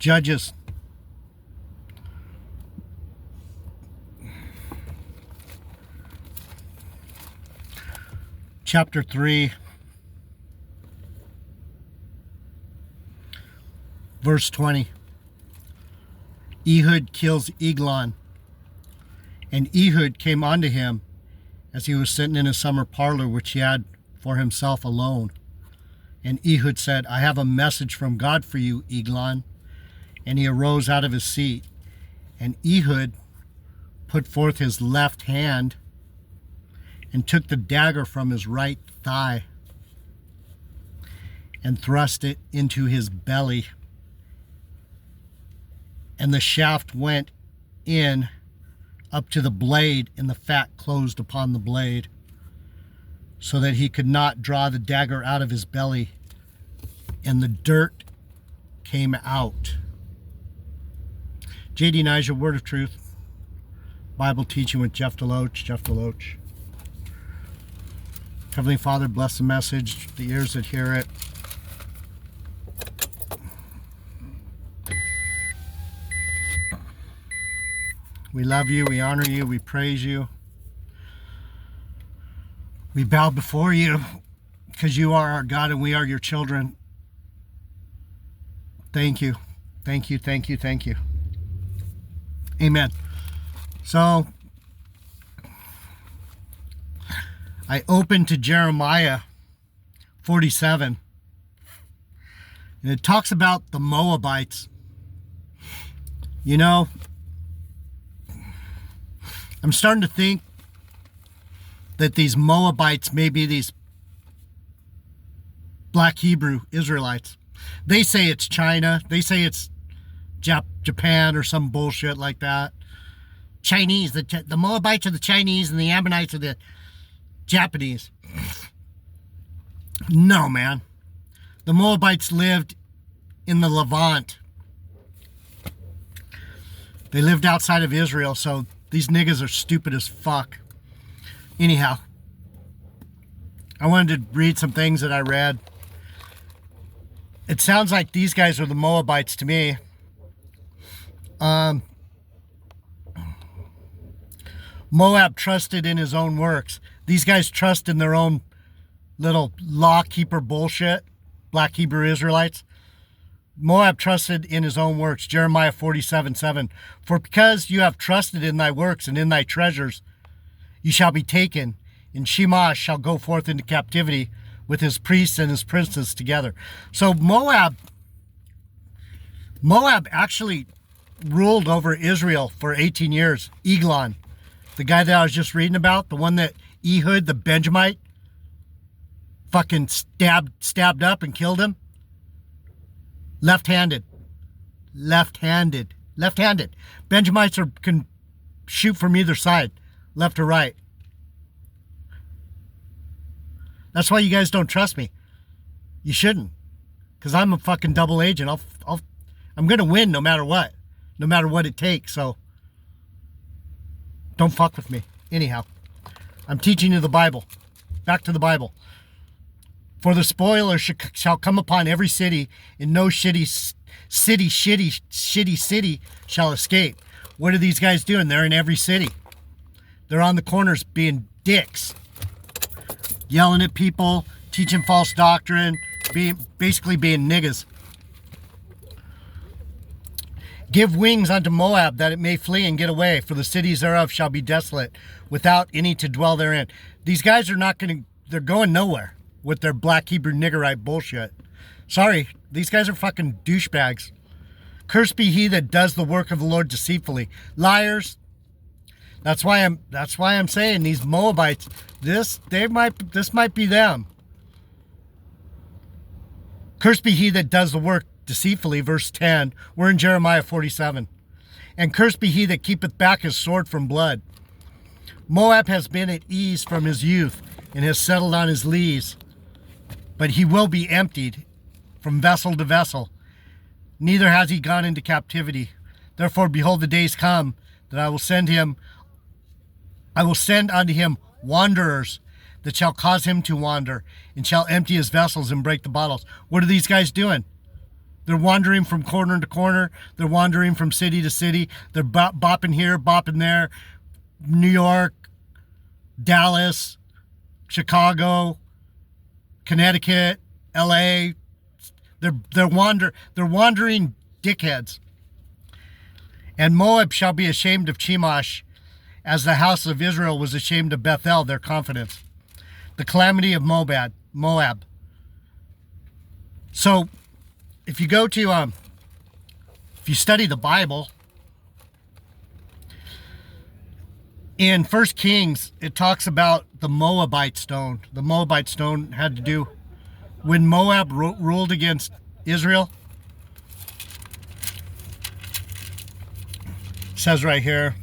Judges. Chapter 3. Verse 20. Ehud kills Eglon. And Ehud came unto him as he was sitting in his summer parlor, which he had for himself alone. And Ehud said, I have a message from God for you, Eglon. And he arose out of his seat. And Ehud put forth his left hand and took the dagger from his right thigh and thrust it into his belly. And the shaft went in up to the blade, and the fat closed upon the blade, so that he could not draw the dagger out of his belly, and the dirt came out. J.D. Niger, Word of Truth, Bible teaching with Jeff Deloach. Heavenly Father, bless the message, the ears that hear it. We love you, we honor you, we praise you. We bow before you because you are our God and we are your children. Thank you. Thank you, thank you, thank you. Amen. So, I opened to Jeremiah 47. And it talks about the Moabites. You know, I'm starting to think that these Moabites may be these black Hebrew Israelites. They say it's China. They say it's Japan or some bullshit like that. Chinese. The Moabites are the Chinese and the Ammonites are the Japanese. No, man. The Moabites lived in the Levant. They lived outside of Israel, so these niggas are stupid as fuck. Anyhow, I wanted to read some things that I read. It sounds like these guys are the Moabites to me. Moab trusted in his own works. These guys trust in their own little law keeper bullshit. Black Hebrew Israelites. Moab trusted in his own works. Jeremiah 47:7. For because you have trusted in thy works and in thy treasures, you shall be taken, and Shemash shall go forth into captivity with his priests and his princes together. So Moab actually ruled over Israel for 18 years. Eglon, the guy that I was just reading about, the one that Ehud, the Benjamite, fucking stabbed up and killed him. Left-handed. Benjamites can shoot from either side, left or right. That's why you guys don't trust me. You shouldn't, because I'm a fucking double agent. I'm gonna win no matter what it takes. So don't fuck with me. Anyhow, I'm teaching you the Bible. Back to the Bible. For the spoiler shall come upon every city, and no shitty city shall escape. What are these guys doing? They're in every city. They're on the corners being dicks. Yelling at people, teaching false doctrine, basically being niggas. Give wings unto Moab, that it may flee and get away, for the cities thereof shall be desolate, without any to dwell therein. These guys are they're going nowhere with their black Hebrew niggerite bullshit. Sorry, these guys are fucking douchebags. Cursed be he that does the work of the Lord deceitfully. Liars. That's why I'm saying these Moabites, this might be them. Cursed be he that does the work deceitfully, verse 10. We're in Jeremiah 47. And cursed be he that keepeth back his sword from blood. Moab has been at ease from his youth, and has settled on his lees. But he will be emptied from vessel to vessel. Neither has he gone into captivity. Therefore, behold, the days come that I will send unto him wanderers that shall cause him to wander, and shall empty his vessels and break the bottles. What are these guys doing? They're wandering from corner to corner. They're wandering from city to city. They're bopping here, bopping there. New York, Dallas, Chicago, Connecticut, LA. They're wandering dickheads. And Moab shall be ashamed of Chemosh, as the house of Israel was ashamed of Bethel, their confidence. The calamity of Moab. So, if you go to, if you study the Bible, in 1 Kings, it talks about the Moabite stone. The Moabite stone had to do when Moab ruled against Israel. It says right here,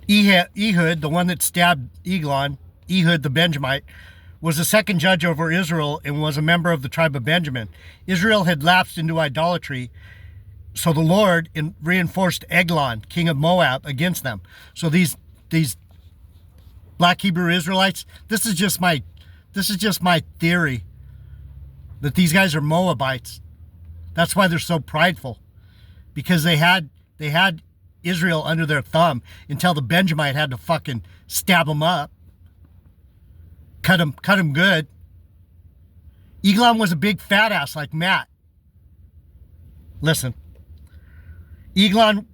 Ehud, the one that stabbed Eglon, Ehud the Benjamite, was the second judge over Israel and was a member of the tribe of Benjamin. Israel had lapsed into idolatry, so the Lord reinforced Eglon, king of Moab, against them. So these black Hebrew Israelites, this is just my theory that these guys are Moabites. That's why they're so prideful, because they had Israel under their thumb until the Benjamite had to fucking stab them up, cut him good. Eglon was a big fat ass like Matt. Listen. Eglon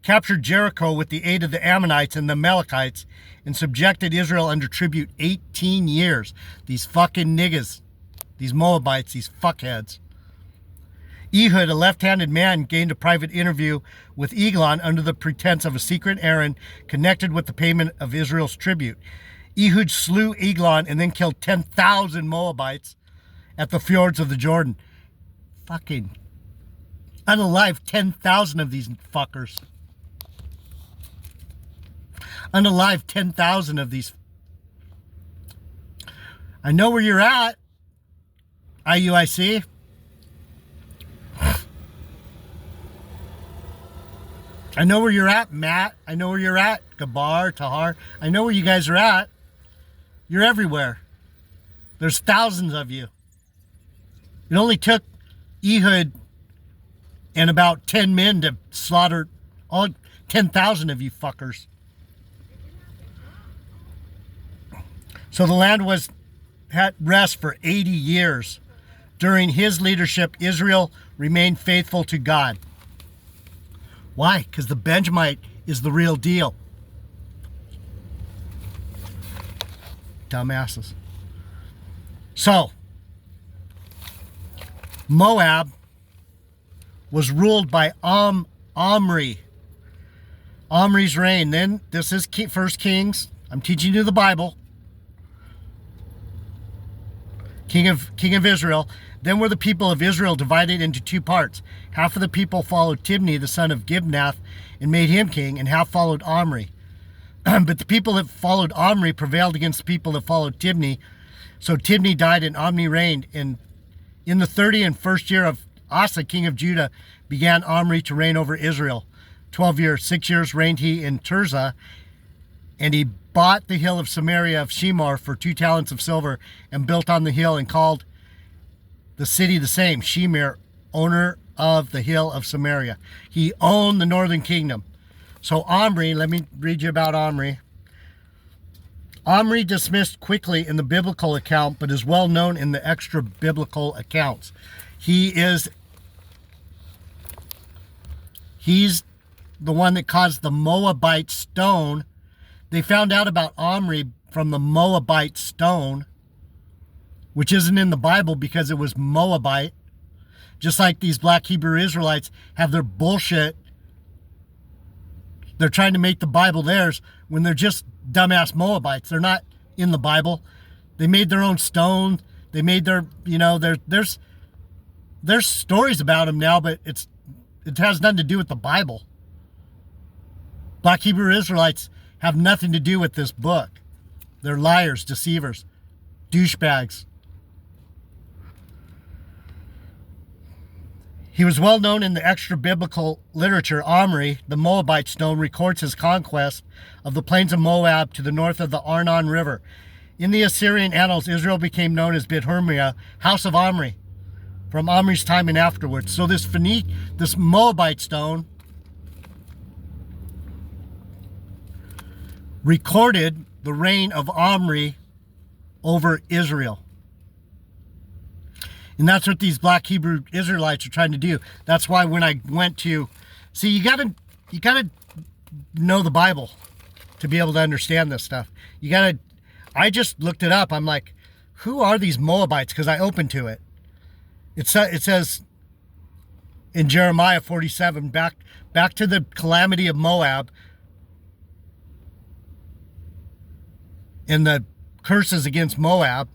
captured Jericho with the aid of the Ammonites and the Amalekites and subjected Israel under tribute 18 years. These fucking niggas, these Moabites, these fuckheads. Ehud, a left-handed man, gained a private interview with Eglon under the pretense of a secret errand connected with the payment of Israel's tribute. Ehud slew Eglon and then killed 10,000 Moabites at the fjords of the Jordan. Fucking unalive 10,000 of these fuckers. Unalive 10,000 of these. I know where you're at, IUIC. I know where you're at, Matt. I know where you're at, Gabar, Tahar. I know where you guys are at. You're everywhere. There's thousands of you. It only took Ehud and about 10 men to slaughter all 10,000 of you fuckers. So the land was at rest for 80 years. During his leadership, Israel remained faithful to God. Why? Because the Benjamite is the real deal. Dumbasses. So, Moab was ruled by Omri. Omri's reign. Then, this is 1 Kings. I'm teaching you the Bible. King of Israel. Then were the people of Israel divided into two parts. Half of the people followed Tibni, the son of Gibnath, and made him king, and half followed Omri. But the people that followed Omri prevailed against the people that followed Tibni. So Tibni died and Omri reigned. And in the 31st year of Asa, king of Judah, began Omri to reign over Israel. 12 years, 6 years reigned he in Tirzah, and he bought the hill of Samaria of Shemar for 2 talents of silver, and built on the hill and called the city the same, Shemar, owner of the hill of Samaria. He owned the northern kingdom. So Omri, let me read you about Omri. Omri dismissed quickly in the biblical account, but is well known in the extra biblical accounts. He's the one that caused the Moabite stone. They found out about Omri from the Moabite stone, which isn't in the Bible because it was Moabite. Just like these black Hebrew Israelites have their bullshit. They're trying to make the Bible theirs when they're just dumbass Moabites. They're not in the Bible. They made their own stone. They made their, there's stories about them now, but it has nothing to do with the Bible. Black Hebrew Israelites have nothing to do with this book. They're liars, deceivers, douchebags. He was well known in the extra-biblical literature. Omri, the Moabite stone, records his conquest of the plains of Moab to the north of the Arnon River. In the Assyrian annals, Israel became known as Beth-Hermia, house of Omri, from Omri's time and afterwards. So this Moabite stone recorded the reign of Omri over Israel. And that's what these black Hebrew Israelites are trying to do. That's why when I went to, see, you gotta know the Bible to be able to understand this stuff. I just looked it up. I'm like, who are these Moabites? Because I opened to it. It says in Jeremiah 47, back to the calamity of Moab and the curses against Moab.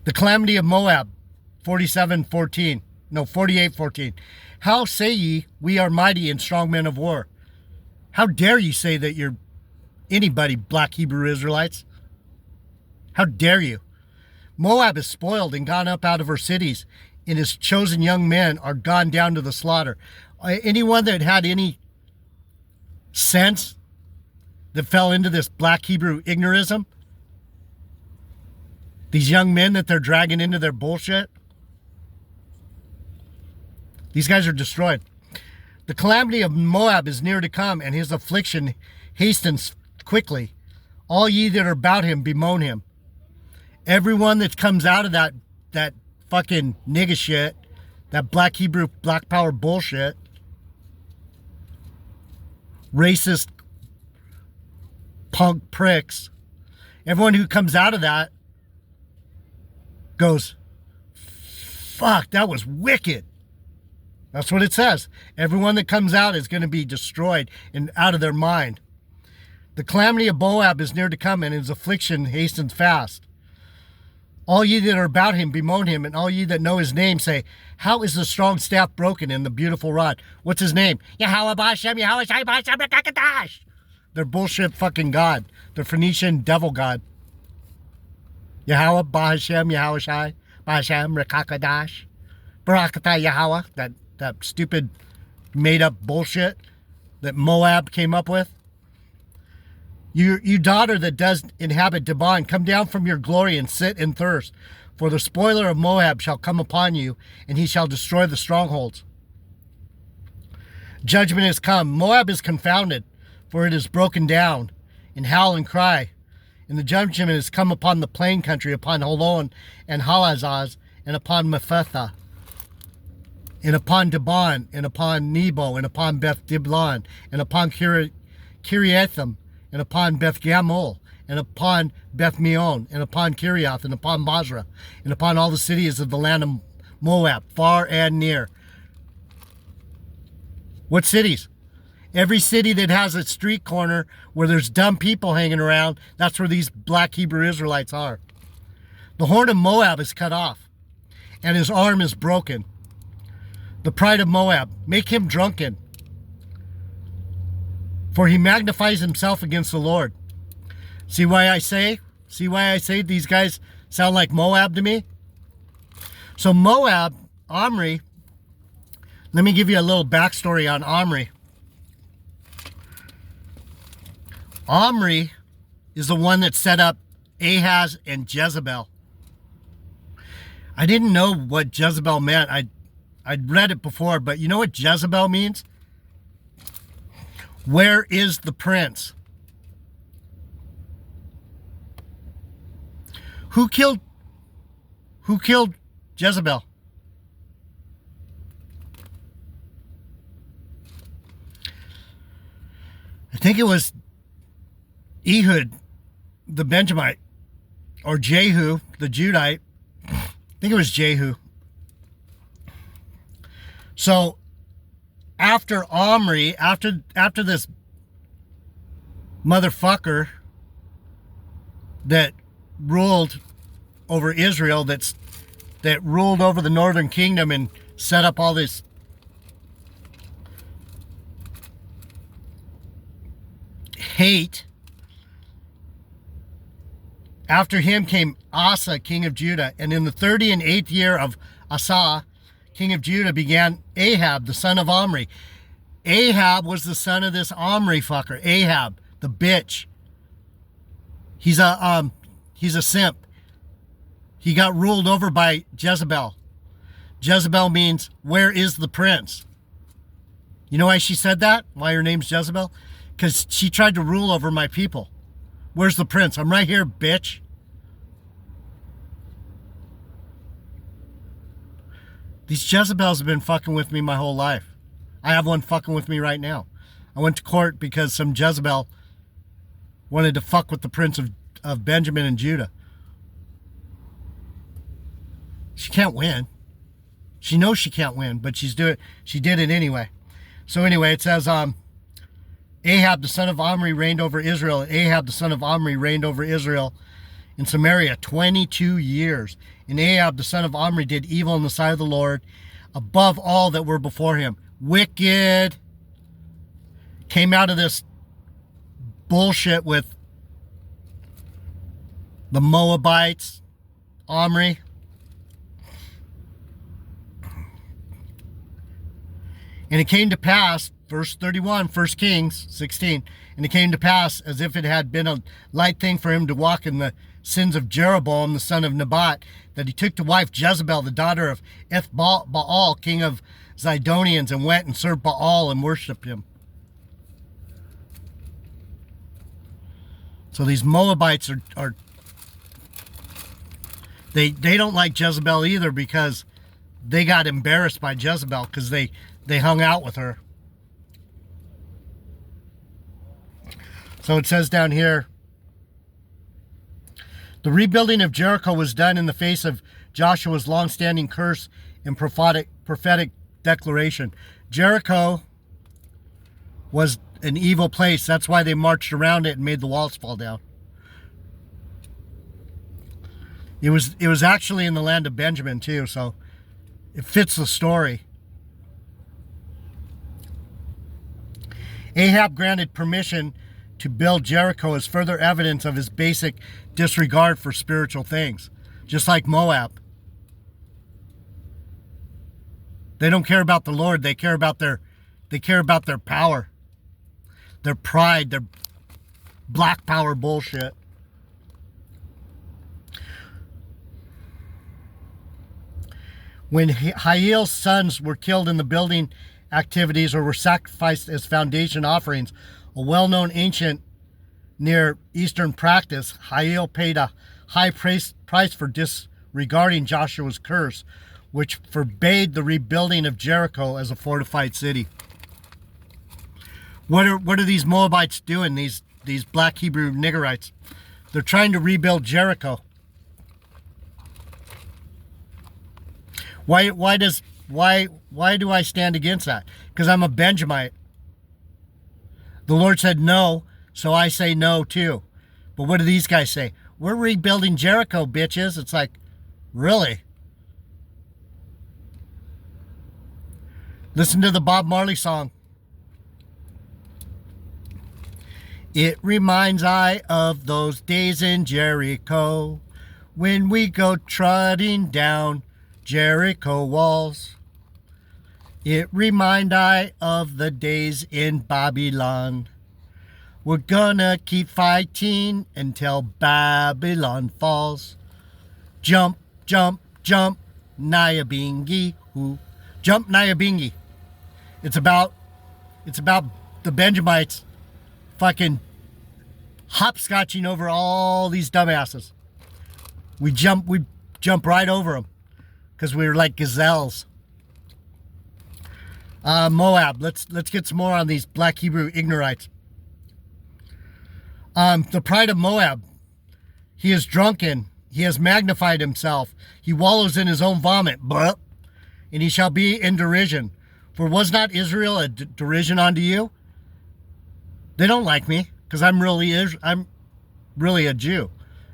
The calamity of Moab, 48:14. How say ye, we are mighty and strong men of war? How dare you say that you're anybody, black Hebrew Israelites? How dare you? Moab is spoiled and gone up out of her cities, and his chosen young men are gone down to the slaughter. Anyone that had any sense that fell into this black Hebrew ignorism, these young men that they're dragging into their bullshit, these guys are destroyed. The calamity of Moab is near to come, and his affliction hastens quickly. All ye that are about him bemoan him. Everyone that comes out of that fucking nigga shit, that black Hebrew, black power bullshit, racist punk pricks, everyone who comes out of that goes, fuck, that was wicked. That's what it says. Everyone that comes out is going to be destroyed and out of their mind. The calamity of Moab is near to come, and his affliction hastens fast. All ye that are about him bemoan him, and all ye that know his name say, how is the strong staff broken and the beautiful rod? What's his name? Yahweh Ba'Shem, Yahweh Shai Ba'Shem Rekakadash. Their bullshit fucking god. Their Phoenician devil god. Yahweh Ba'Shem, Yahweh Shai Ba'Shem Rekakadash. Barakatah Yahweh. That stupid made up bullshit that Moab came up with. You daughter that does inhabit Dibon, come down from your glory and sit and thirst. For the spoiler of Moab shall come upon you, and he shall destroy the strongholds. Judgment is come. Moab is confounded, for it is broken down, and howl and cry. And the judgment is come upon the plain country, upon Holon and Halazaz, and upon Mephetha, and upon Dibon, and upon Nebo, and upon Beth Diblon, and upon Kiriathim, and upon Beth Gamul, and upon Beth Meon, and upon Kiriath, and upon Basra, and upon all the cities of the land of Moab, far and near. What cities? Every city that has a street corner where there's dumb people hanging around, that's where these black Hebrew Israelites are. The horn of Moab is cut off, and his arm is broken. The pride of Moab, make him drunken, for he magnifies himself against the Lord. See why I say these guys sound like Moab to me? So Moab, Omri, let me give you a little backstory on Omri. Omri is the one that set up Ahaz and Jezebel. I didn't know what Jezebel meant. I'd read it before, but you know what Jezebel means? Where is the prince? Who killed Jezebel? I think it was Ehud, the Benjamite, or Jehu, the Judite. I think it was Jehu. So after Omri, after this motherfucker that ruled over Israel, that ruled over the northern kingdom and set up all this hate, after him came Asa, king of Judah, and in the 38th year of Asa, king of Judah, began Ahab, the son of Omri. Ahab was the son of this Omri fucker. Ahab, the bitch. He's a simp. He got ruled over by Jezebel. Jezebel means, where is the prince? You know why she said that? Why her name's Jezebel? Because she tried to rule over my people. Where's the prince? I'm right here, bitch. These Jezebels have been fucking with me my whole life. I have one fucking with me right now. I went to court because some Jezebel wanted to fuck with the prince of Benjamin and Judah. She can't win. She knows she can't win, but she did it anyway. So anyway, it says, Ahab the son of Omri reigned over Israel. Ahab the son of Omri reigned over Israel in Samaria 22 years. And Ahab the son of Omri did evil in the sight of the Lord above all that were before him. Wicked. Came out of this bullshit with the Moabites, Omri. And it came to pass, verse 31, 1 Kings 16, and it came to pass, as if it had been a light thing for him to walk in the sins of Jeroboam, the son of Nebat, that he took to wife Jezebel, the daughter of Baal, king of Zidonians, and went and served Baal and worshipped him. So these Moabites are they don't like Jezebel either, because they got embarrassed by Jezebel because they hung out with her. So it says down here, the rebuilding of Jericho was done in the face of Joshua's long-standing curse and prophetic declaration. Jericho was an evil place. That's why they marched around it and made the walls fall down. It was actually in the land of Benjamin too, so it fits the story. Ahab granted permission to build Jericho as further evidence of his basic disregard for spiritual things, just like Moab. They don't care about the Lord. They care about their power, their pride, their black power bullshit. When Hiel's sons were killed in the building activities or were sacrificed as foundation offerings, a well-known ancient Near Eastern practice, Hiel paid a high price for disregarding Joshua's curse, which forbade the rebuilding of Jericho as a fortified city. What are these Moabites doing? These black Hebrew niggerites? They're trying to rebuild Jericho. Why do I stand against that? Because I'm a Benjamite. The Lord said no, so I say no too. But what do these guys say? We're rebuilding Jericho, bitches. It's like, really? Listen to the Bob Marley song. It reminds I of those days in Jericho when we go trotting down Jericho walls. It remind I of the days in Babylon. We're gonna keep fighting until Babylon falls. Jump, jump, jump, Nyabingi. Ooh. Jump, Nyabingi. It's about the Benjamites fucking hopscotching over all these dumbasses. We jump right over them because we were like gazelles. Moab. Let's get some more on these black Hebrew ignorants. The pride of Moab. He is drunken. He has magnified himself. He wallows in his own vomit. Blah. And he shall be in derision. For was not Israel a derision unto you? They don't like me because I'm really a Jew,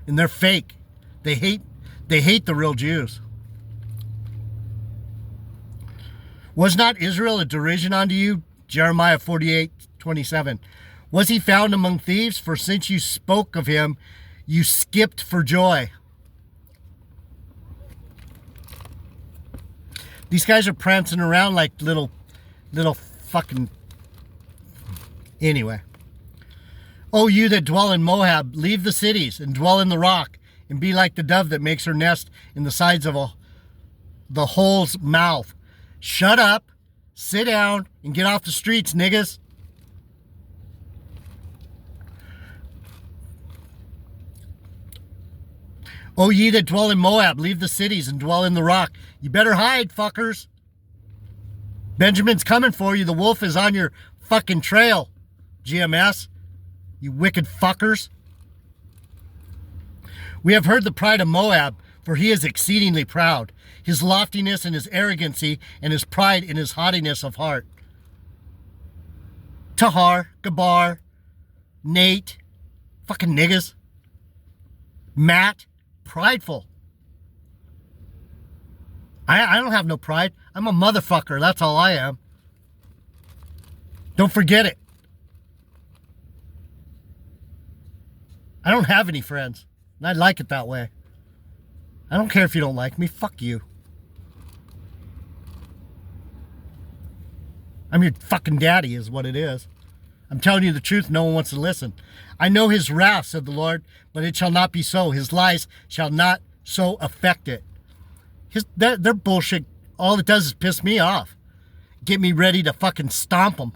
and they're fake. They hate the real Jews. Was not Israel a derision unto you? Jeremiah 48:27. Was he found among thieves? For since you spoke of him, you skipped for joy. These guys are prancing around like little fucking... Anyway. O you that dwell in Moab, leave the cities and dwell in the rock, and be like the dove that makes her nest in the sides of the hole's mouth. Shut up, sit down, and get off the streets, niggas. O ye that dwell in Moab, leave the cities and dwell in the rock. You better hide, fuckers. Benjamin's coming for you. The wolf is on your fucking trail, GMS. You wicked fuckers. We have heard the pride of Moab, for he is exceedingly proud. His loftiness and his arrogancy and his pride and his haughtiness of heart. Tahar, Gabar, Nate, fucking niggas. Matt, prideful. I don't have no pride. I'm a motherfucker. That's all I am. Don't forget it. I don't have any friends. And I like it that way. I don't care if you don't like me. Fuck you. I'm your fucking daddy is what it is. I'm telling you the truth. No one wants to listen. I know his wrath, said the Lord, but it shall not be so. His lies shall not so affect it. Their bullshit, all it does is piss me off. Get me ready to fucking stomp them.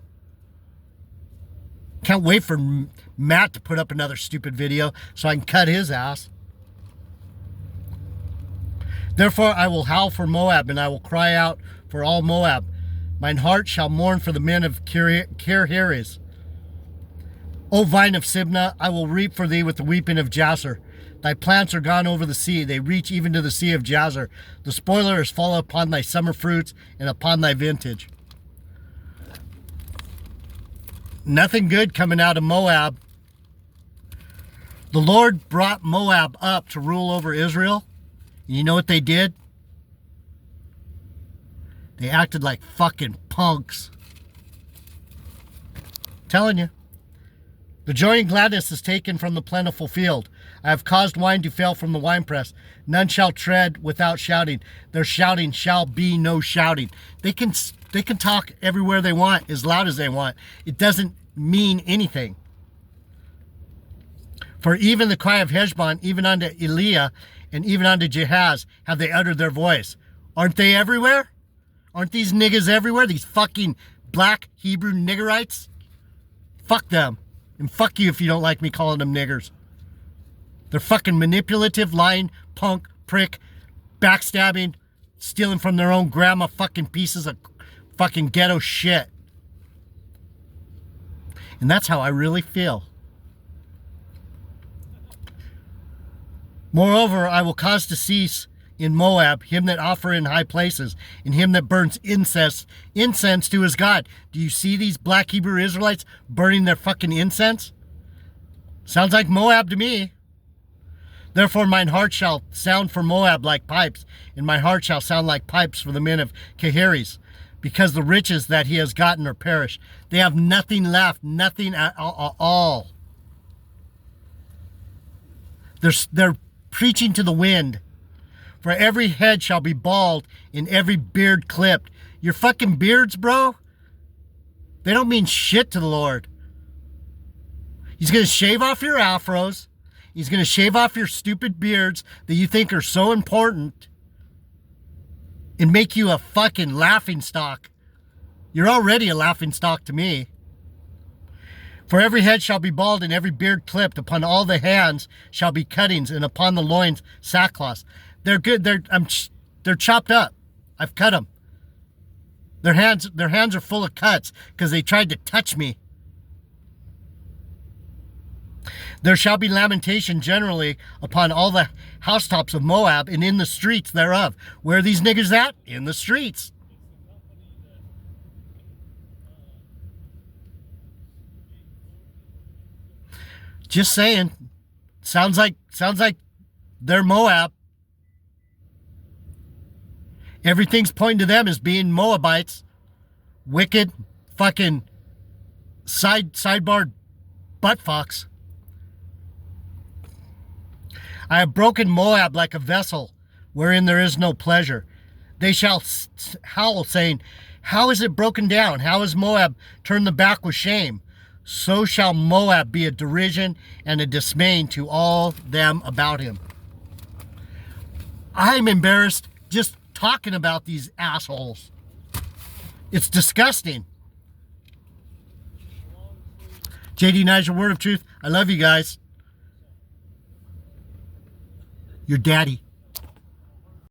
Can't wait for Matt to put up another stupid video so I can cut his ass. Therefore I will howl for Moab, and I will cry out for all Moab. Mine heart shall mourn for the men of Kir-Heres. O vine of Sibnah, I will reap for thee with the weeping of Jazer. Thy plants are gone over the sea, they reach even to the sea of Jazer. The spoiler is fallen upon thy summer fruits and upon thy vintage. Nothing good coming out of Moab. The Lord brought Moab up to rule over Israel. And you know what they did? They acted like fucking punks. Telling you. The joy and gladness is taken from the plentiful field. I have caused wine to fail from the winepress. None shall tread without shouting. Their shouting shall be no shouting. They can talk everywhere they want, as loud as they want. It doesn't mean anything. For even the cry of Heshbon, even unto Eliah, and even unto Jehaz, have they uttered their voice. Aren't they everywhere? Aren't these niggas everywhere? These fucking black Hebrew niggerites? Fuck them. And fuck you if you don't like me calling them niggers. They're fucking manipulative, lying, punk, prick, backstabbing, stealing from their own grandma, fucking pieces of fucking ghetto shit. And that's how I really feel. Moreover, I will cause to cease in Moab him that offer in high places, and him that burns incense to his God. Do you see these black Hebrew Israelites burning their fucking incense? Sounds like Moab to me. Therefore mine heart shall sound for Moab like pipes, and my heart shall sound like pipes for the men of Kir-Heres, because the riches that he has gotten are perished. They have nothing left, nothing at all. They're preaching to the wind. For every head shall be bald and every beard clipped. Your fucking beards, bro, they don't mean shit to the Lord. He's going to shave off your afros. He's going to shave off your stupid beards that you think are so important and make you a fucking laughingstock. You're already a laughingstock to me. For every head shall be bald and every beard clipped. Upon all the hands shall be cuttings, and upon the loins sackcloth. They're good. They're chopped up. I've cut them. Their hands are full of cuts because they tried to touch me. There shall be lamentation generally upon all the housetops of Moab and in the streets thereof. Where are these niggas at? In the streets. Just saying. Sounds like they're Moab. Everything's pointing to them as being Moabites. Wicked fucking sidebar butt fucks. I have broken Moab like a vessel wherein there is no pleasure. They shall howl, saying, how is it broken down? How is Moab turned the back with shame? so shall Moab be a derision and a dismay to all them about him. I'm embarrassed just talking about these assholes. It's disgusting. JD Niger, word of truth. I love you guys. Your daddy.